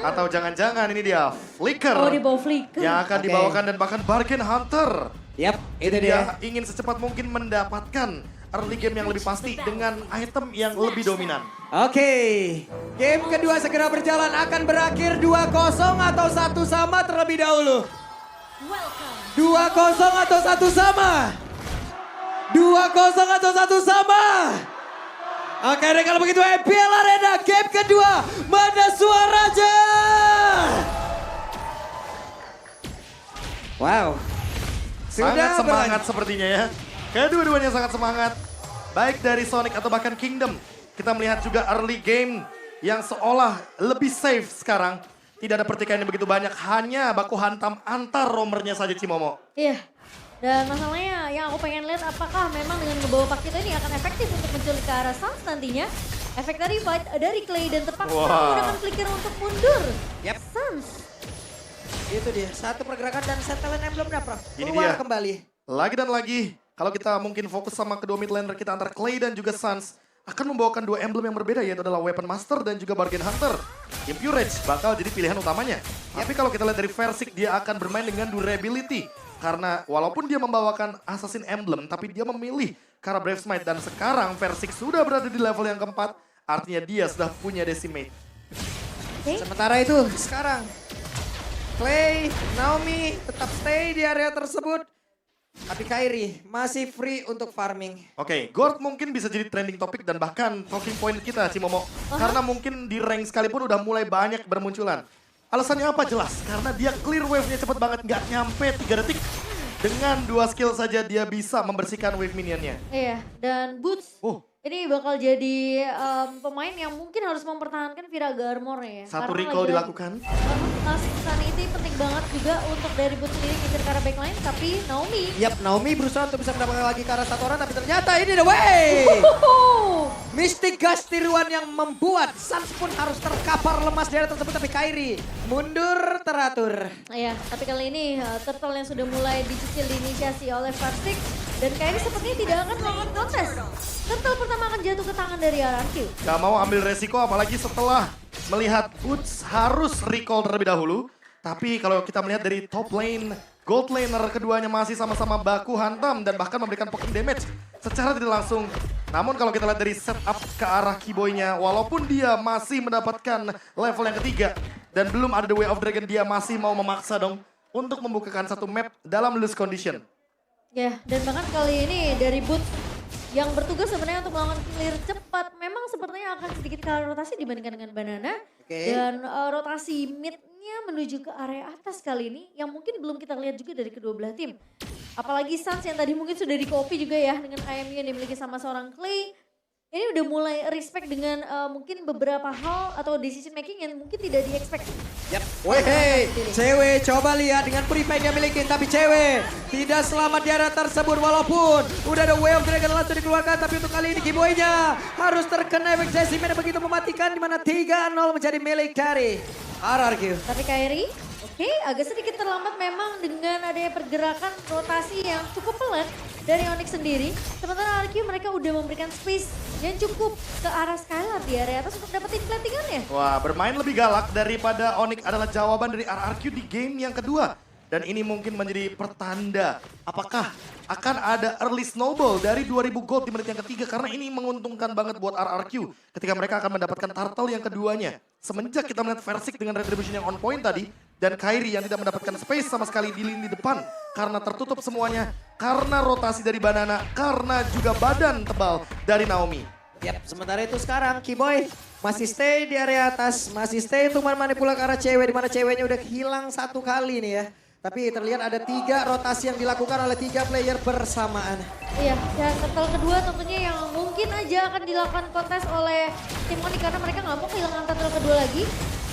Atau jangan-jangan ini dia Flicker. Oh, di bawah Flicker. Yang akan Oke. dibawakan dan bahkan Bargain Hunter. Yap, itu Dia dia. ingin secepat mungkin mendapatkan early game yang lebih pasti dengan item yang lebih dominan. Oke, game kedua segera berjalan akan berakhir 2-0 atau 1 sama terlebih dahulu. 2-0 atau 1 sama. 2-0 atau 1 sama. Oke deh kalau begitu MPL Arena game kedua. Mana suaranya? Wow. Sangat semangat berlanjut. sepertinya ya. Kedua-duanya sangat semangat. Baik dari Sonic atau bahkan Kingdom. Kita melihat juga early game yang seolah lebih safe sekarang. Tidak ada pertikaian yang begitu banyak. Hanya baku hantam antar romernya saja Cimomo. Iya. Dan masalahnya yang aku pengen lihat apakah memang dengan membawa pak kita ini akan efektif untuk menculik ke arah Sans nantinya. Efek tadi fight dari Clay dan terpaksa Wah. menggunakan flicker untuk mundur. Yap. Sans. Itu dia, satu pergerakan dan set talent emblem dapat Ini keluar dia. kembali. Lagi dan lagi, kalau kita mungkin fokus sama kedua mid laner kita antara Clay dan juga Sans, akan membawakan dua emblem yang berbeda yaitu adalah Weapon Master dan juga Bargain Hunter. Impure Rage bakal jadi pilihan utamanya. Tapi kalau kita lihat dari Versik, dia akan bermain dengan durability. Karena walaupun dia membawakan Assassin Emblem, tapi dia memilih ke arah Brave Smite. Dan sekarang Versik sudah berada di level yang keempat, artinya dia sudah punya Decimate. Oke. Sementara itu sekarang Clay, Naomi tetap stay di area tersebut. Tapi Kairi masih free untuk farming. Oke, Gord mungkin bisa jadi trending topik dan bahkan talking point kita, Cimomo. Karena mungkin di rank sekalipun udah mulai banyak bermunculan. Alasannya apa? Jelas. Karena dia clear wave-nya cepet banget, nggak nyampe 3 detik. Dengan 2 skill saja dia bisa membersihkan wave minionnya. Iya, dan Boots ini bakal jadi pemain yang mungkin harus mempertahankan Viraga Armor-nya ya. Satu Karena recall lagi-lagi- dilakukan. Sanity penting banget juga untuk dari Boots sendiri ngejar ke arah backline, tapi Naomi. Yap, Naomi berusaha untuk bisa mendapatkan lagi ke arah satu orang, tapi ternyata ini the way. Mystic Gust tiruan yang membuat Sans pun harus terkapar lemas di area tersebut, tapi Kairi mundur teratur. Iya, tapi kali ini turtle yang sudah mulai dicicil diinisiasi oleh Farstic dan kayaknya sepertinya tidak akan melakukan kontes. Turtle pertama akan jatuh ke tangan dari RRQ. Gak mau ambil resiko apalagi setelah melihat Boots harus recall terlebih dahulu. Tapi kalau kita melihat dari top lane, gold laner keduanya masih sama-sama baku hantam dan bahkan memberikan poking damage secara tidak langsung. Namun kalau kita lihat dari setup ke arah Keyboy-nya, walaupun dia masih mendapatkan level yang ketiga dan belum ada The Way of Dragon, dia masih mau memaksa dong untuk membukakan satu map dalam loose condition. Ya, dan bahkan kali ini dari Boots yang bertugas sebenarnya untuk melakukan clear cepat. Memang sepertinya akan sedikit kalah rotasi dibandingkan dengan Banana. Oke. Dan rotasi mid-nya menuju ke area atas kali ini yang mungkin belum kita lihat juga dari kedua belah tim. Apalagi Sans yang tadi mungkin sudah di-copy juga ya dengan IMU yang dimiliki sama seorang Clay. Ini udah mulai respect dengan mungkin beberapa hal atau decision making yang mungkin tidak di-expect. Yap. Wehey, cewek coba lihat dengan prefire yang miliki, tapi cewek tidak selamat di area tersebut walaupun udah ada Way of Dragon langsung dikeluarkan, tapi untuk kali ini Keyboy-nya harus terkena efek Decimate yang begitu mematikan di mana 3-0 menjadi milik dari RRQ. Tapi Kairi, oke, agak sedikit terlambat memang dengan adanya pergerakan rotasi yang cukup pelan dari Onyx sendiri. Sementara RRQ mereka udah memberikan space yang cukup ke arah Skylar di area atas untuk dapetin plantingannya. Wah, bermain lebih galak daripada Onyx adalah jawaban dari RRQ di game yang kedua. Dan ini mungkin menjadi pertanda apakah akan ada early snowball dari 2000 gold di menit yang ketiga. Karena ini menguntungkan banget buat RRQ ketika mereka akan mendapatkan turtle yang keduanya. Semenjak kita melihat Versik dengan retribution yang on point tadi. Dan Kairi yang tidak mendapatkan space sama sekali di lini depan. Karena tertutup semuanya. Karena rotasi dari Banana. Karena juga badan tebal dari Naomi. Yap, sementara itu sekarang Keyboy masih stay di area atas, masih stay untuk manipulasi ke arah cewek, di mana ceweknya udah hilang satu kali nih ya. Tapi terlihat ada 3 rotasi yang dilakukan oleh 3 player bersamaan. Iya, dan turtle kedua tentunya yang mungkin aja akan dilakukan kontes oleh tim Onyx karena mereka nggak mau kehilangan turtle kedua lagi.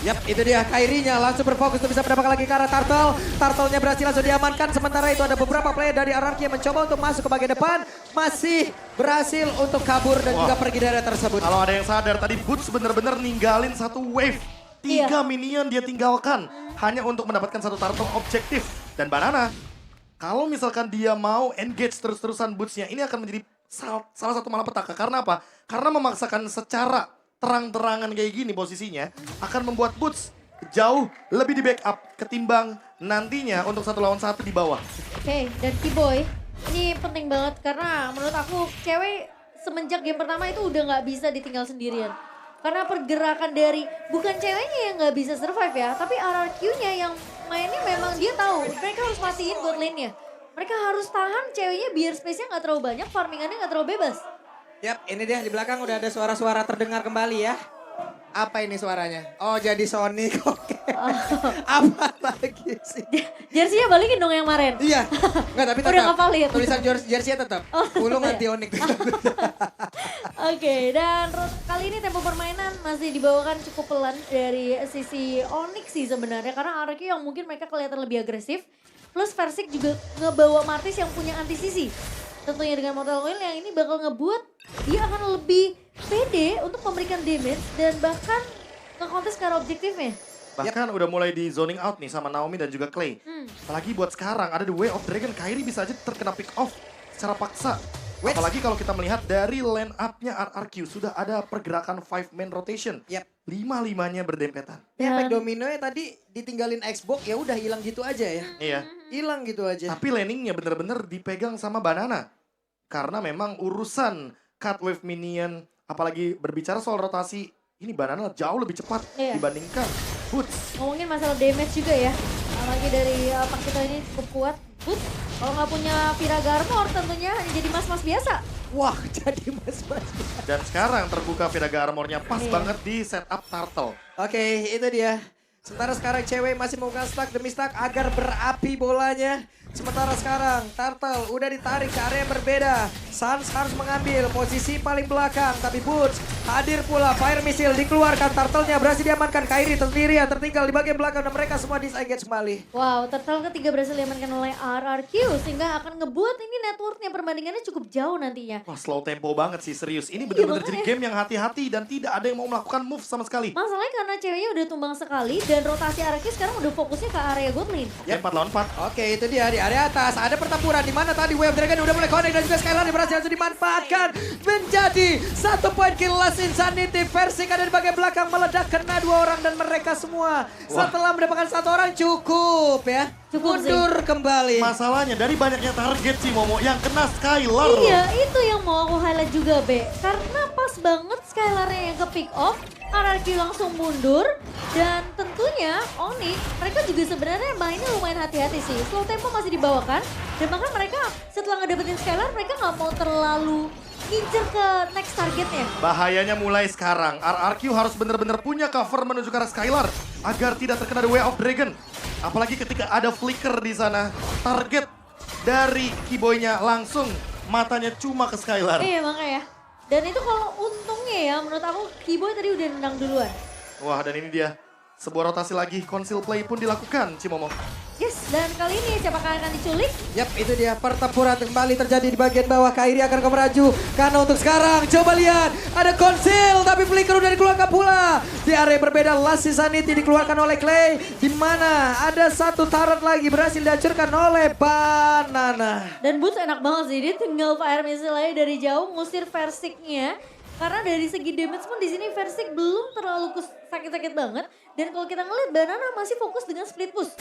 Yap, itu dia Kairinya langsung berfokus untuk bisa mendapatkan lagi ke arah Turtle. Turtle-nya berhasil langsung diamankan. Sementara itu ada beberapa player dari RRQ yang mencoba untuk masuk ke bagian depan. Masih berhasil untuk kabur dan juga pergi dari area tersebut. Kalau ada yang sadar tadi Boots bener-bener ninggalin satu wave. 3 minion dia tinggalkan hanya untuk mendapatkan satu turtle objektif. Dan Banana, kalau misalkan dia mau engage terus-terusan Boots-nya, ini akan menjadi salah satu malapetaka. Karena apa? Karena memaksakan secara terang-terangan kayak gini posisinya akan membuat Boots jauh lebih di backup ketimbang nantinya untuk 1 lawan 1 di bawah. Oke, dan Keyboy, ini penting banget karena menurut aku cewek semenjak game pertama itu udah nggak bisa ditinggal sendirian. Karena pergerakan dari, bukan ceweknya yang nggak bisa survive ya, tapi RRQ-nya yang mainnya memang dia tahu mereka harus matiin bot lane-nya. Mereka harus tahan ceweknya biar space-nya nggak terlalu banyak, farmingannya nggak terlalu bebas. Yap, ini dia di belakang udah ada suara-suara terdengar kembali ya. Apa ini suaranya? Oh, jadi Sonic. Oke. Apa lagi sih? Jersey-nya balikin dong yang kemarin. Iya. Enggak, tapi tetap. Udah ngapalin. Tulisan jersey-nya tetap. Ulung anti Onyx. Oke, dan kali ini tempo permainan masih dibawakan cukup pelan dari sisi Onyx sih sebenarnya. Karena RRQ yang mungkin mereka kelihatan lebih agresif. Plus Versik juga ngebawa Martis yang punya anti-sisi. Tentunya dengan Mortal Coil yang ini bakal ngebuat dia akan lebih pede untuk memberikan damage dan bahkan nge-counter secara objektifnya. Bahkan udah mulai di zoning out nih sama Naomi dan juga Clay. Apalagi buat sekarang ada The Way of Dragon, Kairi bisa aja terkena pick off secara paksa. Apalagi kalau kita melihat dari line up-nya RRQ sudah ada pergerakan 5-man rotation. Yap. 5-5-nya berdempetan. Efek dominonya tadi ditinggalin Xbox ya udah hilang gitu aja ya. Iya. Hilang gitu aja. Tapi laningnya bener-bener dipegang sama Banana. Karena memang urusan cut wave minion, apalagi berbicara soal rotasi, ini Banana jauh lebih cepat dibandingkan Boots. Ngomongin masalah damage juga ya. Apalagi dari Pakito ini cukup kuat. Boots kalau nggak punya Viraga Armor tentunya hanya jadi mas-mas biasa. Wah, jadi mas-mas. Dan sekarang terbuka Viraga Armornya pas Iya. banget di setup Turtle. Oke, itu dia. Sementara sekarang cewek masih melakukan stack demi stack agar berapi bolanya. Sementara sekarang Turtle udah ditarik ke area yang berbeda. Sans harus mengambil posisi paling belakang. Tapi Boots hadir pula. Fire missile dikeluarkan. Turtle-nya berhasil diamankan. Kairi sendirian tertinggal di bagian belakang. Dan mereka semua disengage kembali. Wow, Turtle ketiga berhasil diamankan oleh RRQ sehingga akan ngebuat ini networknya perbandingannya cukup jauh nantinya. Wah, slow tempo banget sih, serius. Ini bener-bener jadi game yang hati-hati dan tidak ada yang mau melakukan move sama sekali. Masalahnya karena ceweknya udah tumbang sekali dan rotasi RRQ sekarang udah fokusnya ke area god lane. Ya, 4 lawan 4. Oke, itu dia di area atas. Ada pertempuran di mana tadi Way of Dragon udah mulai connect dan juga Skylar berhasil dimanfaatkan menjadi 1 poin kill Last Insanity. Versik ada di bagian belakang meledak kena 2 orang dan mereka semua setelah mendapatkan 1 orang cukup ya. Cukup sih. Mundur kembali. Masalahnya dari banyaknya target sih Momo yang kena Skylar. Iya, itu yang mau aku highlight juga, Be. Karena pas banget Skylar-nya yang ke pick off, RRQ langsung mundur. Dan tentunya Onyx, mereka juga sebenarnya mainnya lumayan hati-hati sih. Slow tempo masih dibawakan. Dan bahkan mereka setelah ngedapetin Skylar, mereka nggak mau terlalu ngincer ke next targetnya. Bahayanya mulai sekarang. RRQ harus benar-benar punya cover menuju ke arah Skylar agar tidak terkena The Way of Dragon. Apalagi ketika ada flicker di sana, target dari Keyboy-nya langsung matanya cuma ke Skylar. Iya makanya. Dan itu kalau untungnya ya, menurut aku Keyboy tadi udah nendang duluan. Wah, dan ini dia. Sebuah rotasi lagi, conceal play pun dilakukan, Cimomo. Yes, dan kali ini siapakah yang akan diculik? Yap, itu dia pertempuran kembali terjadi di bagian bawah. Kairi akan melaju karena untuk sekarang coba lihat ada konsil tapi flicker udah dikeluarkan pula. Di area berbeda Last Insanity dikeluarkan oleh Clay di mana ada 1 turret lagi berhasil dihancurkan oleh Banana. Dan Boots enak banget sih, dia tinggal fire missile aja dari jauh ngusir Versiknya. Karena dari segi damage pun di sini Versik belum terlalu sakit-sakit banget. Dan kalau kita ngeliat Banana masih fokus dengan split push.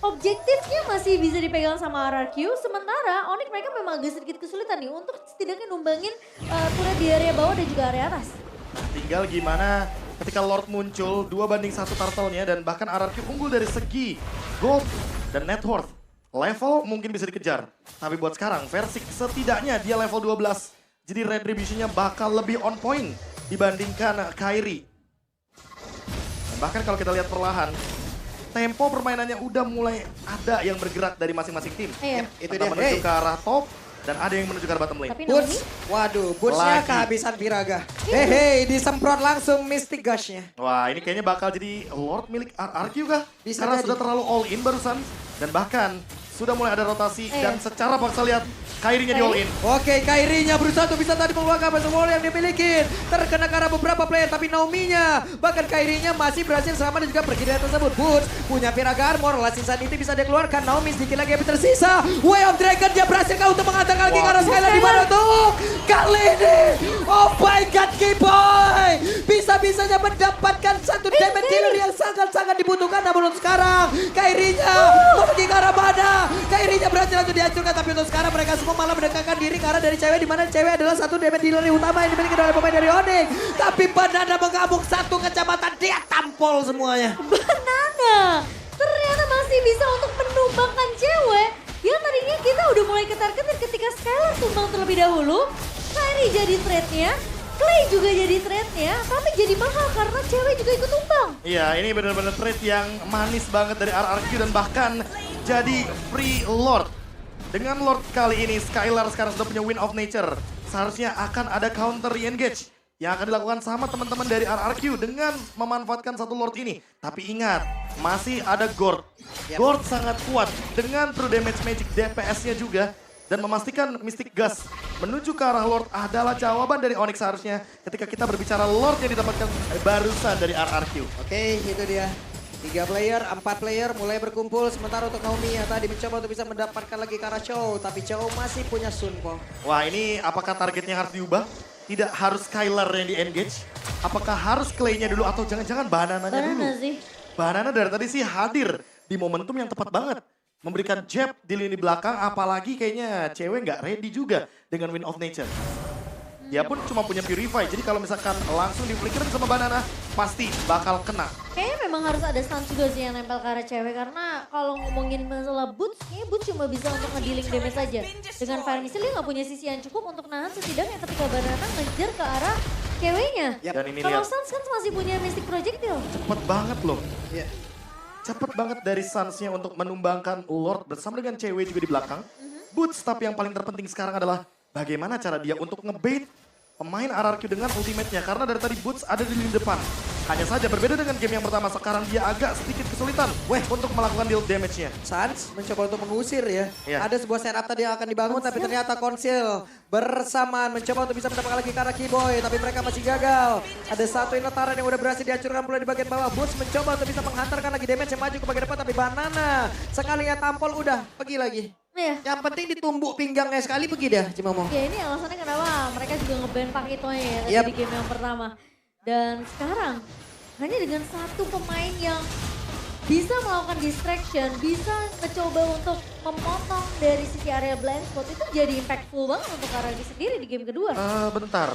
Objektifnya masih bisa dipegang sama RRQ. Sementara Onyx mereka memang agak sedikit kesulitan nih untuk setidaknya numbangin turret di area bawah dan juga area atas. Tinggal gimana ketika Lord muncul 2-1 turtle-nya dan bahkan RRQ unggul dari segi gold dan net worth. Level mungkin bisa dikejar. Tapi buat sekarang Versik setidaknya dia level 12. Jadi retribution-nya bakal lebih on point dibandingkan Kairi. Dan bahkan kalau kita lihat perlahan, tempo permainannya udah mulai ada yang bergerak dari masing-masing tim. Iya. Itu Entah dia. menuju Hey. ke arah top dan ada yang menuju ke arah bottom lane. Tapi Naomi, Boots, waduh, Bootsnya Lagi. kehabisan Viraga. Hehe, disemprot langsung Mystic Gush-nya. Wah, ini kayaknya bakal jadi Lord milik RRQ kah? Bisa Karena jadi. sudah terlalu all in barusan. Dan bahkan sudah mulai ada rotasi dan secara paksa lihat Kairinya di all in. Oke, Kairinya berusaha untuk bisa tadi mengeluarkan base wall yang dimiliki. Terkena karena beberapa player, tapi Naomi-nya, bahkan Kairinya masih berhasil selamat dan juga pergi dari tersebut. Boots punya Piraga Armor, Last Insanity bisa dikeluarkan. Naomi sedikit lagi yang tersisa. Way of Dragon dia berhasil untuk mengatakan lagi karena Skylar di mana tuh? Kali ini, oh my god, K-Boy bisa-bisanya mendapatkan satu damage dealer yang sangat-sangat dibutuhkan. Namun untuk sekarang, Kairinya pergi ke arah mana? Kairinya berhasil untuk dihancurkan, tapi untuk sekarang mereka semua malah mendekatkan diri karena dari cewek, di mana cewek adalah satu damage dealer yang utama yang dimiliki oleh pemain dari Onyx. Tapi Banana mengamuk satu kecamatan, dia tampol semuanya. Banana ternyata masih bisa untuk menumbangkan cewek yang tadinya kita udah mulai ketar-ketir ketika Skylar tumbang terlebih dahulu. Kairi jadi trade-nya, Clay juga jadi trade-nya, tapi jadi mahal karena cewek juga ikut tumbang. Iya, ini benar-benar trade yang manis banget dari RRQ dan bahkan jadi free Lord. Dengan Lord kali ini, Skylar sekarang sudah punya Wind of Nature. Seharusnya akan ada counter re-engage yang akan dilakukan sama teman-teman dari RRQ dengan memanfaatkan satu Lord ini. Tapi ingat, masih ada Gord. Gord sangat kuat dengan true damage magic DPS-nya juga. Dan memastikan Mystic Gus menuju ke arah Lord adalah jawaban dari Onyx seharusnya ketika kita berbicara Lord yang didapatkan barusan dari RRQ. Oke, itu dia. 3 player, 4 player mulai berkumpul. Sementara untuk Naomi yang tadi mencoba untuk bisa mendapatkan lagi ke arah Chow. Tapi Chow masih punya Sunpo. Wah, ini apakah targetnya harus diubah? Tidak harus Skylar yang di-engage? Apakah harus Clay-nya dulu atau jangan-jangan Banana-nya dulu? Banana sih. Banana dari tadi sih hadir di momentum yang tepat banget. Memberikan jab di lini belakang, apalagi kayaknya cewek nggak ready juga dengan Wind of Nature. Dia pun cuma punya Purify, jadi kalau misalkan langsung di-flickerin sama Banana, pasti bakal kena. Kayaknya memang harus ada stun juga sih yang nempel ke arah cewek. Karena kalau ngomongin masalah Boots, kayaknya Boots cuma bisa untuk nge-dealing damage saja. Dengan Fire Missile dia nggak punya sisi yang cukup untuk nahan setidaknya ketika Banana ngejar ke arah ceweknya. Dan ini Kalau lihat, Suns kan masih punya Mystic Projectile. cepet banget loh. Iya. Cepet banget dari Suns-nya untuk menumbangkan Lord bersama dengan cewek juga di belakang. Boots, tapi yang paling terpenting sekarang adalah bagaimana cara dia untuk ngebait pemain RRQ dengan ultimate-nya. Karena dari tadi Boots ada di lini depan. Hanya saja berbeda dengan game yang pertama, sekarang dia agak sedikit kesulitan untuk melakukan deal damage-nya. Suns mencoba untuk mengusir ya. Iya. Ada sebuah setup tadi yang akan dibangun, tapi ternyata Konsil bersamaan mencoba untuk bisa mendapatkan lagi ke arah Keyboy, tapi mereka masih gagal. Ada satu inletaran yang udah berhasil dihancurkan pula di bagian bawah. Boots mencoba untuk bisa menghantarkan lagi damage yang maju ke bagian depan, tapi Banana sekalinya tampol udah pergi lagi. Iya. Yang penting ditumbuk pinggangnya sekali pergi dah Cimamo. Ya ini alasannya kenapa mereka juga nge-ban Pakitonya ya tadi di game yang pertama. Dan sekarang hanya dengan satu pemain yang bisa melakukan distraction, bisa mencoba untuk memotong dari sisi area blind spot, itu jadi impactful banget untuk Karagi sendiri di game kedua. Bentar.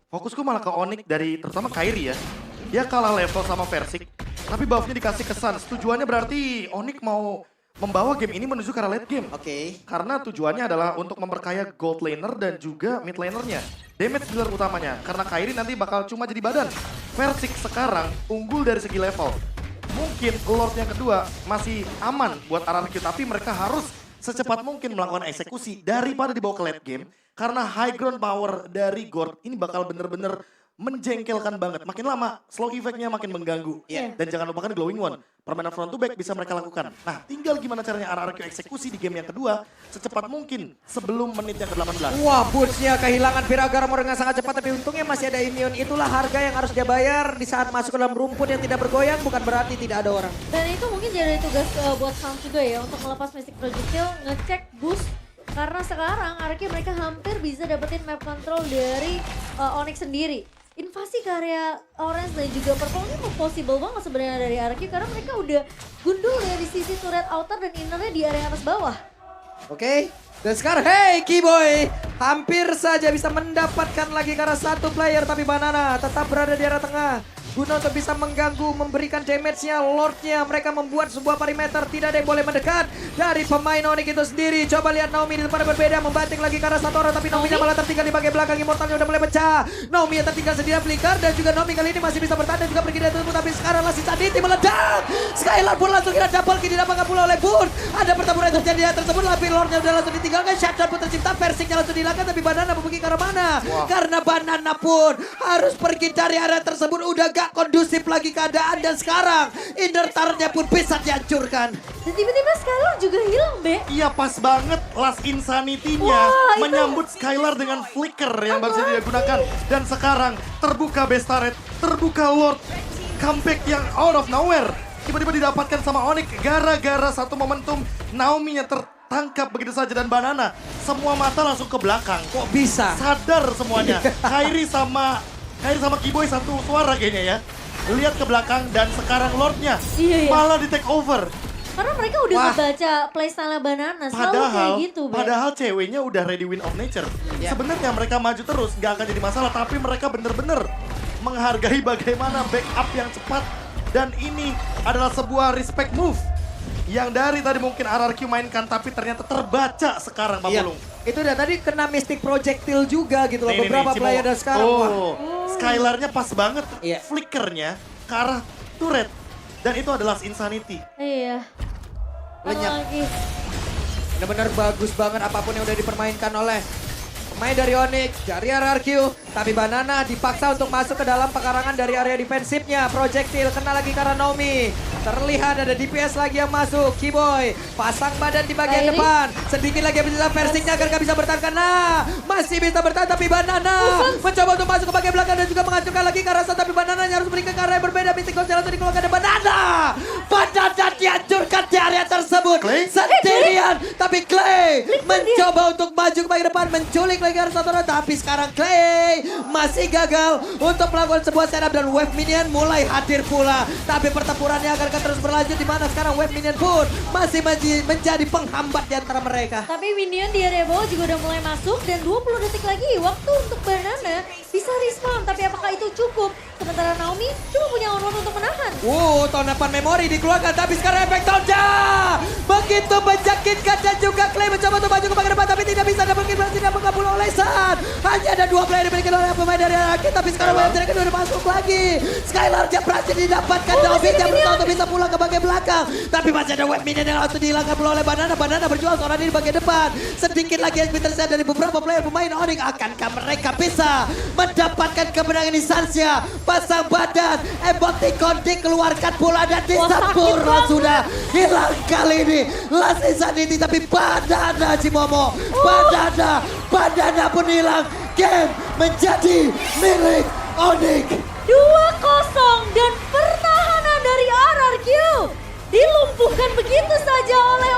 Fokusku malah ke Onyx dari terutama Kairi ya. Dia kalah level sama Versik, tapi buff-nya dikasih ke Suns. Tujuannya berarti Onyx mau membawa game ini menuju ke arah late game. Oke. Karena tujuannya adalah untuk memperkaya gold laner dan juga mid lanernya. Damage dealer utamanya, karena Kairi nanti bakal cuma jadi badan. Versik sekarang unggul dari segi level. Mungkin Lord yang kedua masih aman buat RRQ, tapi mereka harus secepat mungkin melakukan eksekusi daripada dibawa ke late game. Karena high ground power dari Gord ini bakal bener-bener menjengkelkan banget. Makin lama, slow effect-nya makin mengganggu. Iya. Dan jangan lupakan glowing one. Permainan front to back bisa mereka lakukan. Nah, tinggal gimana caranya RRQ eksekusi di game yang kedua secepat mungkin sebelum menit yang ke-18. Wah, Boots-nya kehilangan Piraga Armor dengan sangat cepat, tapi untungnya masih ada immune. Itulah harga yang harus dia bayar di saat masuk ke dalam rumput yang tidak bergoyang, bukan berarti tidak ada orang. Dan itu mungkin jadi tugas buat Suns juga ya untuk melepas Mystic Projectile, ngecek boost. Karena sekarang RRQ mereka hampir bisa dapetin map control dari Onyx sendiri. Invasi ke area orange dan juga purple ini possible banget sebenarnya dari RRQ karena mereka udah gundul dari sisi turret outer dan innernya di area atas bawah. Oke, dan sekarang hey Keyboy hampir saja bisa mendapatkan lagi karena satu player, tapi Banana tetap berada di area tengah. Guna untuk bisa mengganggu, memberikan damage-nya, Lord-nya. Mereka membuat sebuah perimeter, tidak ada yang boleh mendekat dari pemain Onyx itu sendiri. Coba lihat Naomi di tempat yang berbeda, membanting lagi ke arah satu orang, tapi Naomi malah tertinggal di bagian belakang. Immortalnya udah mulai pecah. Naomi yang tertinggal sendiri flicker, dan juga Naomi kali ini masih bisa bertahan dan juga pergi dari tubuh, tapi sekarang Last Insanity meledak. Skylar pun langsung kira double kill didapatkan pula oleh Boon. Ada pertempuran yang terjadi di tersebut, tapi Lord-nya udah langsung ditinggalkan. Shutdown pun tercipta, Versiknya langsung dihilangkan, tapi Banana pergi ke arah mana? Karena Banana pun harus pergi dari area tersebut, udah gak kondusif lagi keadaan, dan sekarang inner turret-nya pun bisa dihancurkan. Dan tiba-tiba Skylar juga hilang, Be. Iya pas banget Last Insanity-nya Wah, itu- menyambut Skylar dengan flicker yang baru saja digunakan. Dan sekarang terbuka base turret, terbuka Lord, comeback yang out of nowhere. Tiba-tiba didapatkan sama Onyx gara-gara satu momentum Naomi-nya tertangkap begitu saja dan Banana. Semua mata langsung ke belakang. Kok bisa? Sadar semuanya. Kairi sama Keyboy satu suara kayaknya ya. Lihat ke belakang dan sekarang Lordnya Iya, iya. malah di take over. Karena mereka udah Wah. ngebaca playstyle Banana, selalu kayak gitu, Be. Padahal ceweknya udah ready win of nature. Ya. Sebenarnya mereka maju terus nggak akan jadi masalah, tapi mereka bener-bener menghargai bagaimana backup yang cepat. Dan ini adalah sebuah respect move yang dari tadi mungkin RRQ mainkan, tapi ternyata terbaca sekarang Pak Iya. Pulung. Itu udah tadi kena Mystic Projectile juga gitu loh. Nih, Beberapa Cimo. player dan sekarang. Wah. Oh, Skylarnya pas banget Iya. flickernya ke arah turret. Dan itu adalah Insanity. Iya. Lenyap. Lagi. Benar-benar bagus banget apapun yang udah dipermainkan oleh pemain dari Onyx, dari RRQ. Tapi Banana dipaksa untuk masuk ke dalam pekarangan dari area defensifnya. Projectile kena lagi karena Naomi. Terlihat ada DPS lagi yang masuk. Keyboy pasang badan di bagian Kairi. depan. Sedikit lagi bisa versingnya agar gak bisa bertahan. Nah, masih bisa bertahan tapi Banana mencoba untuk masuk ke bagian belakang dan juga menghancurkan lagi Karasa. Tapi Banana harus berikan ke area yang berbeda. Mystic Ghost langsung dikeluarkan dan Banana dihancurkan di area tersebut. Clay? Sendirian. Tapi Clay mencoba untuk maju ke bagian depan. Menculik lagi Karasa. Tapi sekarang Clay masih gagal untuk melakukan sebuah setup dan wave minion mulai hadir pula. Tapi pertempurannya akan terus berlanjut di mana sekarang wave minion pun masih menjadi penghambat di antara mereka. Tapi minion di area bawah juga udah mulai masuk dan 20 detik lagi waktu untuk Banana bisa respawn. Tapi apakah itu cukup? Sementara Naomi cuma punya on untuk menahan. Tonapan memori dikeluarkan tapi sekarang efek Tonja begitu menjangkitkan dan juga Clay mencoba untuk maju ke bagian depan tapi tidak bisa dapat kill, tidak mengabul oleh San. Hanya ada 2 player dimiliki oleh pemain dari Araki tapi sekarang Wave Dragon udah masuk lagi. Skylar dia berhasil didapatkan Naomi dia berusaha untuk bisa pulang ke bagian belakang tapi masih ada wave minion yang langsung dihilangkan pula oleh Banana. Banana berjuang seorang diri di bagian depan. Sedikit lagi yang terlihat dari beberapa player pemain Onyx. Akankah mereka bisa mendapatkan kemenangan insansnya? Pasang badan, emoticon dikeluarkan pula dan disempurna sudah hilang kali ini. Last Insanity tapi Banana Cimomo. Banana pun hilang. Game menjadi milik Onyx. 2-0 dan pertahanan dari RRQ dilumpuhkan begitu saja oleh